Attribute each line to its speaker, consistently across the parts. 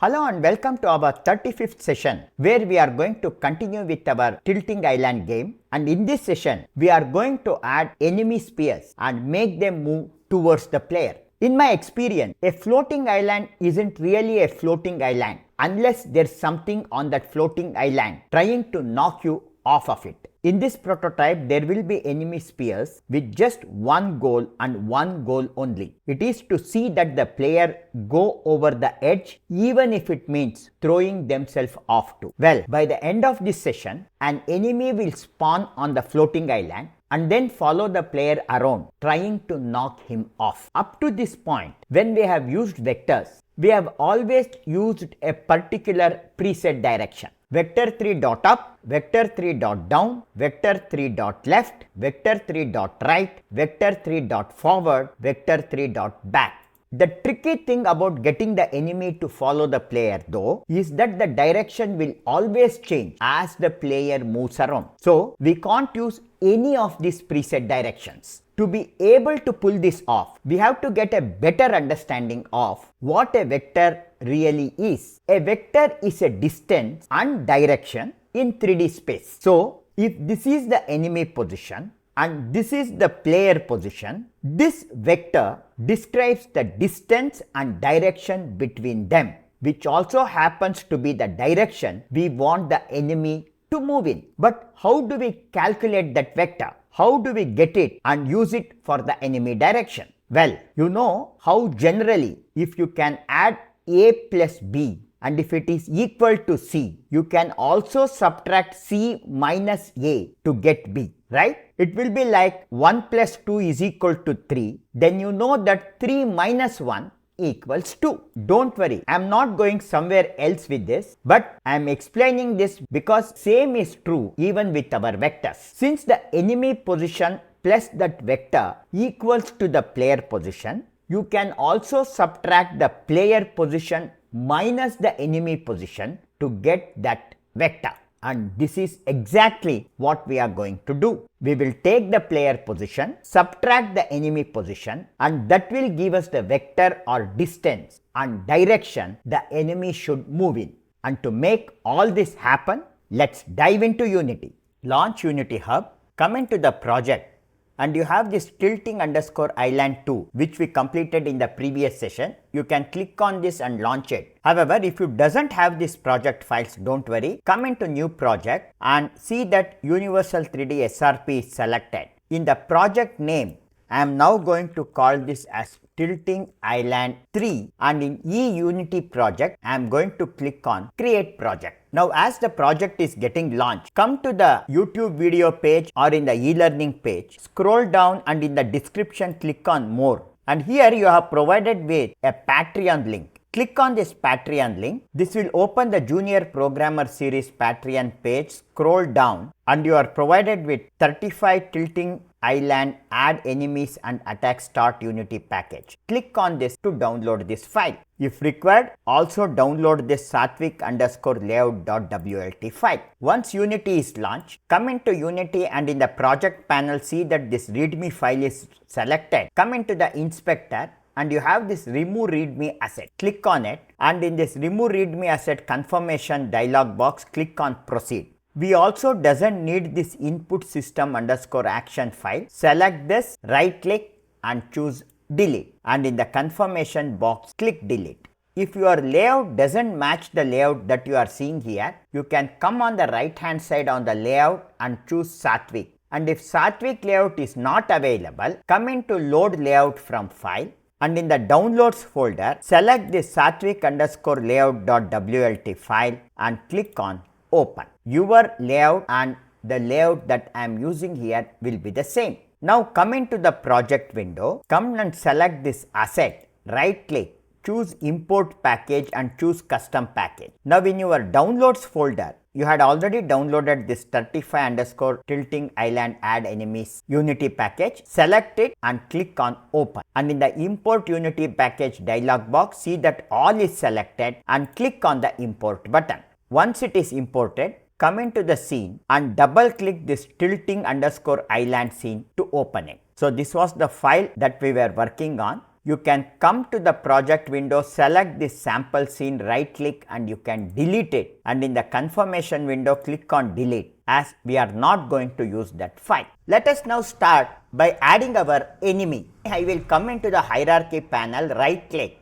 Speaker 1: Hello and welcome to our 35th session where we are going to continue with our tilting island game, and in this session we are going to add enemy spheres and make them move towards the player. In my experience, a floating island isn't really a floating island unless there's something on that floating island trying to knock you off of it. In this prototype, there will be enemy spheres with just one goal and one goal only. It is to see that the player go over the edge even if it means throwing themselves off too. Well, by the end of this session, an enemy will spawn on the floating island and then follow the player around trying to knock him off. Up to this point, when we have used vectors, we have always used a particular preset direction. Vector 3 dot up, vector 3 dot down, vector 3 dot left, vector 3 dot right, vector 3 dot forward, vector 3 dot back. The tricky thing about getting the enemy to follow the player though is that the direction will always change as the player moves around. So we can't use any of these preset directions. To be able to pull this off, we have to get a better understanding of what a vector really is. A vector is a distance and direction in 3D space. So if this is the enemy position and this is the player position, this vector describes the distance and direction between them, which also happens to be the direction we want the enemy to move in. But how do we calculate that vector? How do we get it and use it for the enemy direction? Well, you know how generally if you can add a plus b and if it is equal to c, you can also subtract c minus a to get b, right? It will be like 1 plus 2 is equal to 3. Then you know that 3 minus 1 equals 2. Don't worry, I am not going somewhere else with this, but I am explaining this because same is true even with our vectors. Since the enemy position plus that vector equals to the player position, you can also subtract the player position minus the enemy position to get that vector. And this is exactly what we are going to do. We will take the player position, subtract the enemy position, and that will give us the vector or distance and direction the enemy should move in. And to make all this happen, let's dive into Unity. Launch Unity Hub, come into the project, and you have this tilting underscore island 2 which we completed in the previous session. You can click on this and launch it. However, if you doesn't have this project files, don't worry. Come into new project and see that Universal 3D SRP is selected. In the project name, I am now going to call this as Tilting Island 3, and in eUnity project, I am going to click on Create Project. Now as the project is getting launched, come to the YouTube video page or in the e-learning page, scroll down and in the description click on More. And here you have provided with a Patreon link. Click on this Patreon link. This will open the Junior Programmer Series Patreon page. Scroll down and you are provided with 35 Tilting Island Add Enemies and Attack Start Unity package. Click on this to download this file. If required, also download this Sattvic underscore layout.wlt file. Once Unity is launched, come into Unity and in the project panel see that this readme file is selected. Come into the inspector and you have this remove readme asset. Click on it and in this remove readme asset confirmation dialog box, click on proceed. We also doesn't need this input system underscore action file. Select this, right click and choose delete, and in the confirmation box click delete. If your layout doesn't match the layout that you are seeing here, you can come on the right hand side on the layout and choose Sattvic. And if Sattvic layout is not available, come into load layout from file and in the downloads folder, select this Sattvic underscore layout.wlt file and click on open. Your layout and the layout that I am using here will be the same. Now come into the project window, come and select this asset, right click, choose import package and choose custom package. Now in your downloads folder, you had already downloaded this 35 underscore tilting island add enemies Unity package. Select it and click on open. And in the import Unity package dialog box, see that all is selected and click on the import button. Once it is imported, come into the scene and double click this tilting underscore island scene to open it. So this was the file that we were working on. you can come to the project window, select this sample scene, right click and you can delete it, and in the confirmation window click on delete, as we are not going to use that file. Let us now start by adding our enemy. I will come into the hierarchy panel, right click,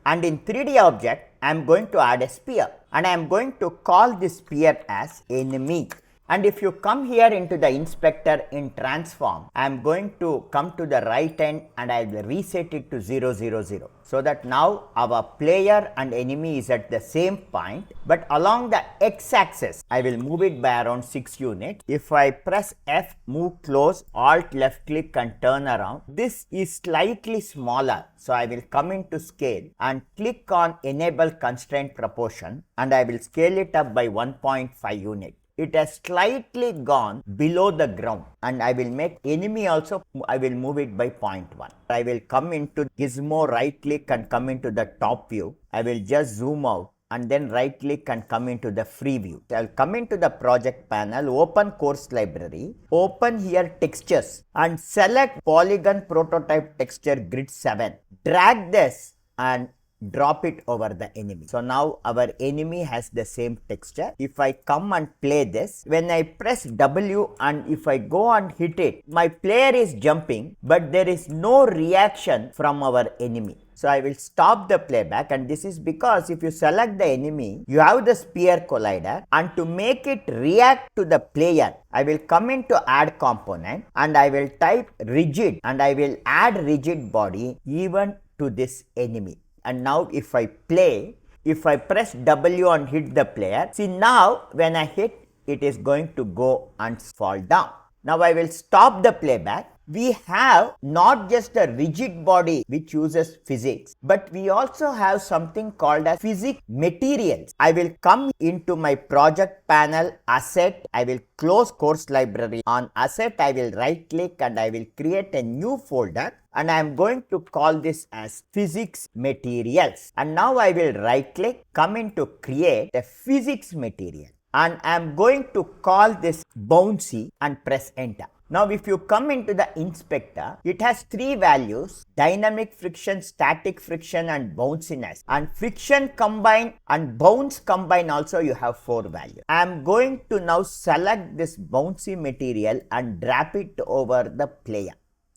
Speaker 1: and in 3D object I am going to add a sphere, and I am going to call this sphere as enemy. And if you come here into the inspector in transform, I am going to come to the right end and I will reset it to 0, 0, 0. So that now our player and enemy is at the same point, but along the x-axis, I will move it by around 6 units. If I press F, move close, Alt left click and turn around, this is slightly smaller. So I will come into scale and click on enable constraint proportion, and I will scale it up by 1.5 units. It has slightly gone below the ground, and I will make enemy also, I will move it by 0.1. I will come into gizmo, right click and come into the top view. I will just zoom out and then right click and come into the free view. I will come into the project panel, open course library, open here textures and select polygon prototype texture grid 7. Drag this and drop it over the enemy. So now our enemy has the same texture. If I come and play this, when I press W and if I go and hit it, my player is jumping, but there is no reaction from our enemy. So I will stop the playback, and this is because if you select the enemy, you have the sphere collider, and to make it react to the player, I will come into add component and I will type rigid and I will add rigid body even to this enemy. And now if I play, if I press W and hit the player, see now when I hit, it is going to go and fall down. Now I will stop the playback. We have not just a rigid body which uses physics, but we also have something called as physics materials. I will come into my project panel, asset, I will close course library. On asset, I will right click and I will create a new folder, and I am going to call this as physics materials. And now I will right click, come into create a physics material, and I am going to call this Bouncy and press enter. Now if you come into the inspector, it has 3 values: dynamic friction, static friction and bounciness. And friction combined and bounce combined also you have 4 values. I am going to now select this bouncy material and drop it over the player.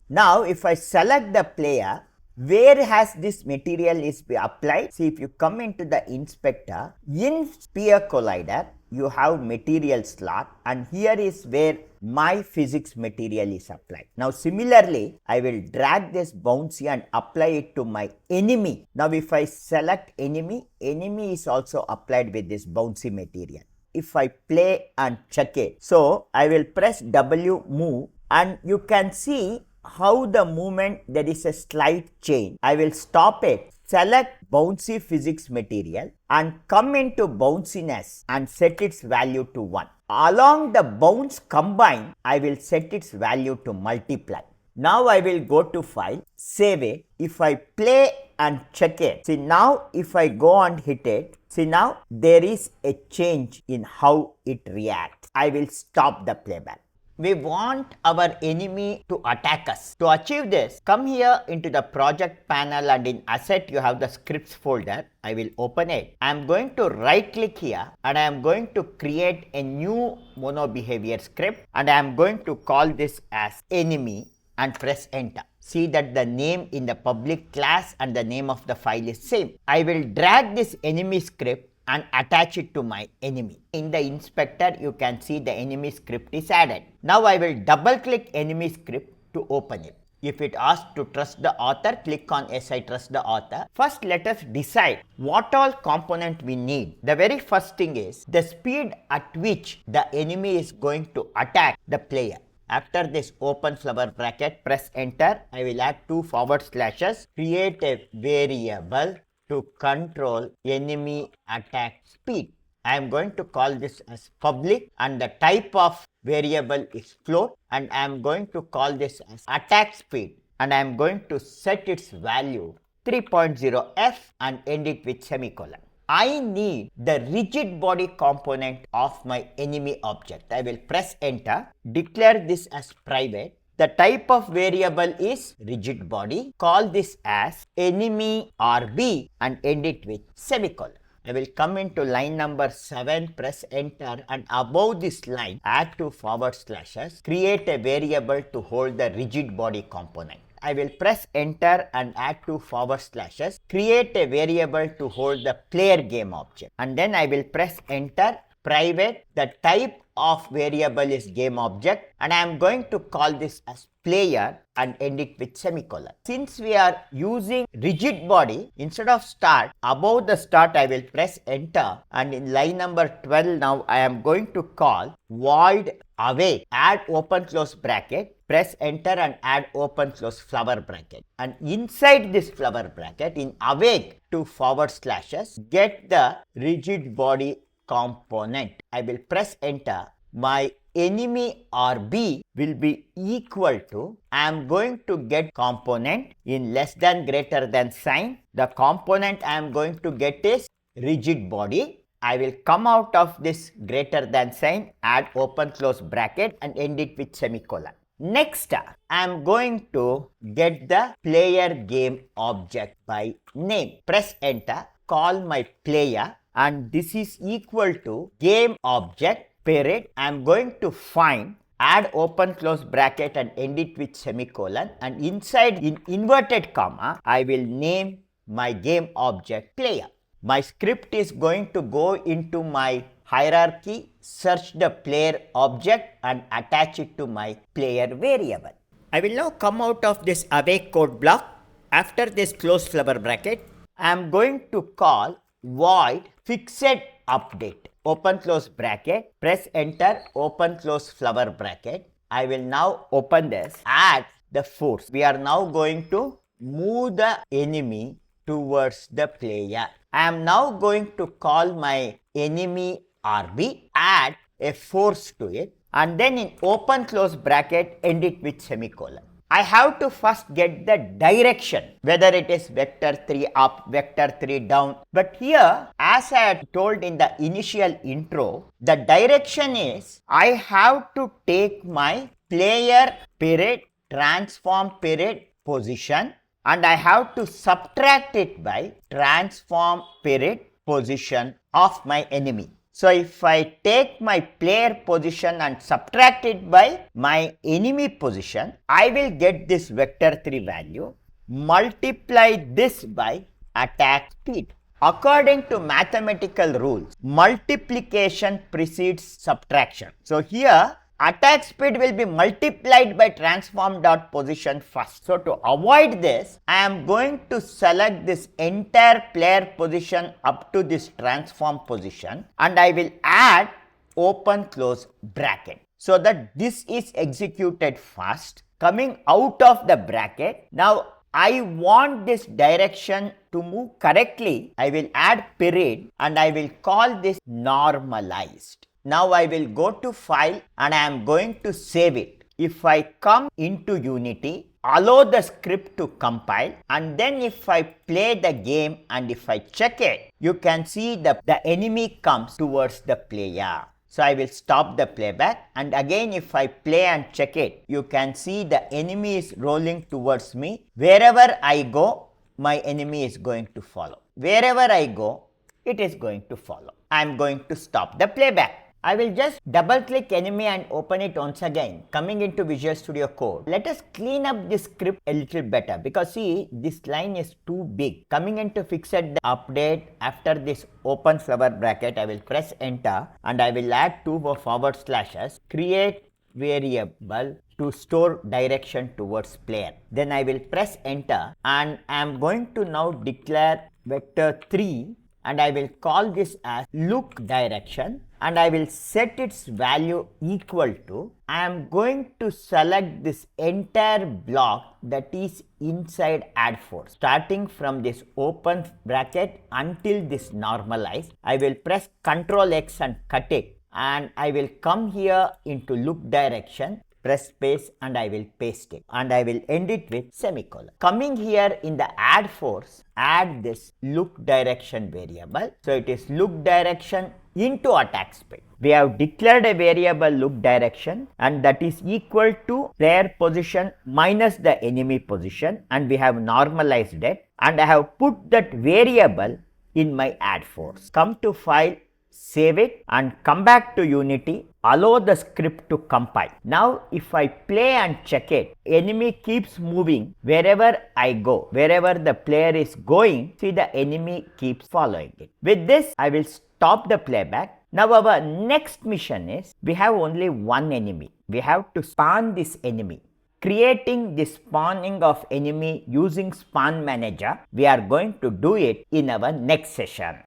Speaker 1: Now if I select the player, where has this material is be applied? See, if you come into the inspector, in sphere collider, you have material slot, and here is where my physics material is applied. Now similarly, I will drag this bouncy and apply it to my enemy. Now if I select enemy, enemy is also applied with this bouncy material. If I play and check it, so I will press W, move, and you can see how the movement, there is a slight change. I will stop it, select bouncy physics material and come into bounciness and set its value to 1. Along the bounce combine, I will set its value to multiply. Now I will go to file, save it. If I play and check it, see now if I go and hit it, see now there is a change in how it reacts. I will stop the playback. We want our enemy to attack us. To achieve this, come here into the project panel and in asset you have the scripts folder. I will open it. I am going to right click here and I am going to create a new mono behavior script, and I am going to call this as enemy and press enter. See that the name in the public class and the name of the file is same. I will drag this enemy script and attach it to my enemy. In the inspector, you can see the enemy script is added. Now I will double click enemy script to open it. If it asks to trust the author, click on yes, I trust the author. First, let us decide what all component we need. The very first thing is the speed at which the enemy is going to attack the player. After this, open flower bracket, press enter. I will add 2 forward slashes, create a variable to control enemy attack speed. I am going to call this as public, and the type of variable is float, and I am going to call this as attack speed, and I am going to set its value 3.0f and end it with semicolon. I need the rigid body component of my enemy object. I will press enter, declare this as private, The type of variable is Rigidbody. Call this as Enemy.rs and end it with semicolon. I will come into line number 7, press enter, and above this line add two forward slashes, create a variable to hold the Rigidbody component. I will press enter and add two forward slashes, create a variable to hold the player game object, and then I will press enter, private, the type of variable is game object, and I am going to call this as player and end it with semicolon. Since we are using Rigidbody, instead of start, above the start I will press enter, and in line number 12 now I am going to call void awake, add open close bracket, press enter and add open close flower bracket, and inside this flower bracket in awake two forward slashes, get the Rigidbody component. I will press enter. My Enemy.rs will be equal to, I am going to get component in less than greater than sign. The component I am going to get is Rigidbody. I will come out of this greater than sign, add open close bracket and end it with semicolon. Next, I am going to get the player game object by name. Press enter, call my player, and this is equal to game object parent. I am going to find, add open close bracket and end it with semicolon, and inside in inverted comma I will name my game object player. My script is going to go into my hierarchy, search the player object and attach it to my player variable. I will now come out of this awake code block. After this close flower bracket, I am going to call void FixedUpdate, open close bracket, press enter, open close flower bracket. I will now open this, add the force. We are now going to move the enemy towards the player. I am now going to call my Enemy.rs, add a force to it, and then in open close bracket end it with semicolon. I have to first get the direction, whether it is vector 3 up, vector 3 down. But here, as I had told in the initial intro, the direction is I have to take my player period, transform period position, and I have to subtract it by transform period position of my enemy. So if I take my player position and subtract it by my enemy position, I will get this vector 3 value, multiply this by attack speed. According to mathematical rules, multiplication precedes subtraction. So here attack speed will be multiplied by transform.position first. So to avoid this, I am going to select this entire player position up to this transform position, and I will add open close bracket so that this is executed first. Coming out of the bracket, now I want this direction to move correctly. I will add period and I will call this normalized. Now I will go to file and I am going to save it. If I come into Unity, allow the script to compile, and then if I play the game and if I check it, you can see the enemy comes towards the player. So I will stop the playback, and again if I play and check it, you can see the enemy is rolling towards me. Wherever I go, my enemy is going to follow. Wherever I go, it is going to follow. I am going to stop the playback. I will just double click enemy and open it once again. Coming into Visual Studio Code, let us clean up this script a little better, because see, this line is too big. Coming into FixedUpdate, after this open flower bracket, I will press enter and I will add two forward slashes, create variable to store direction towards player. Then I will press enter and I am going to now declare vector 3 and I will call this as LookDirection, and I will set its value equal to, I am going to select this entire block that is inside AddForce. Starting from this open bracket until this normalize, I will press Ctrl X and cut it, and I will come here into LookDirection, press space and I will paste it and I will end it with semicolon. Coming here in the AddForce, add this LookDirection variable. So it is LookDirection into attack speed. We have declared a variable LookDirection and that is equal to player position minus the enemy position, and we have normalized it, and I have put that variable in my AddForce. Come to file, save it and come back to Unity, allow the script to compile. Now if I play and check it, enemy keeps moving wherever I go. Wherever the player is going, see the enemy keeps following it. With this, I will stop the playback. Now our next mission is, we have only one enemy. We have to spawn this enemy. Creating the spawning of enemy using spawn manager, we are going to do it in our next session.